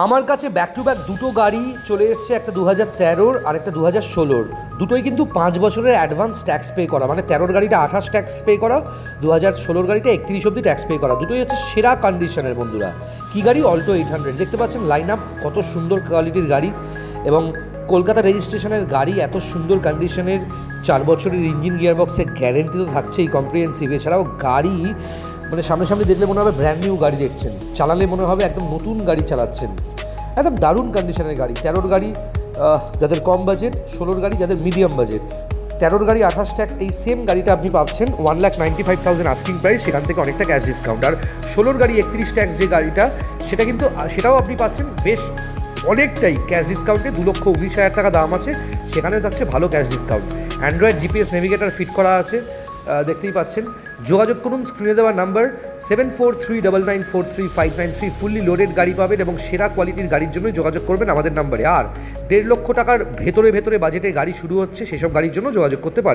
আমার কাছে back to back দুটো গাড়ি চলে এসছে, একটা 2013 আর একটা 2016। দুটোই কিন্তু 5 বছরের অ্যাডভান্স ট্যাক্স পে করা, মানে 13 গাড়িটা 28 ট্যাক্স পে করা, 2016 গাড়িটা 31 অবধি ট্যাক্স পে করা। দুটোই হচ্ছে সেরা কন্ডিশনের বন্ধুরা। কী গাড়ি? অল্টো 800। দেখতে পাচ্ছেন লাইন আপ, কত সুন্দর কোয়ালিটির গাড়ি, এবং কলকাতা রেজিস্ট্রেশনের গাড়ি, এত সুন্দর কন্ডিশনের, 4 বছরের ইঞ্জিন গিয়ারবক্সের গ্যারেন্টি তো থাকছেই কম্প্রিহেন্সিভ। এছাড়াও গাড়ি মানে সামনাসামনি দেখলে মনে হবে ব্র্যান্ড নিউ গাড়ি দেখছেন, চালালে মনে হবে একদম নতুন গাড়ি চালাচ্ছেন। একদম দারুণ কন্ডিশনের গাড়ি। 13 গাড়ি যাদের কম বাজেট, 16 গাড়ি যাদের মিডিয়াম বাজেট। 13 গাড়ি 28 ট্যাক্স, এই সেম গাড়িটা আপনি পাচ্ছেন 1,95,000 আস্কিং প্রাইস, সেখান থেকে অনেকটা ক্যাশ ডিসকাউন্ট। আর 16 গাড়ি 31 ট্যাক্স যে গাড়িটা, সেটা কিন্তু সেটাও আপনি পাচ্ছেন বেশ অনেকটাই ক্যাশ ডিসকাউন্টে। 2,19,000 টাকা দাম আছে, সেখানে থাকছে ভালো cash discount. Android GPS navigator fit করা আছে, দেখতেই পাচ্ছেন। যোগাযোগ করুন স্ক্রিনে দেওয়া নাম্বার 7439943593। ফুললি লোডেড গাড়ি পাবেন এবং সেরা কোয়ালিটির গাড়ির জন্যই যোগাযোগ করবেন আমাদের নাম্বারে। আর 1.5 লক্ষ টাকার ভেতরে বাজেটে গাড়ি শুরু হচ্ছে, সেসব গাড়ির জন্য যোগাযোগ করতে পারেন।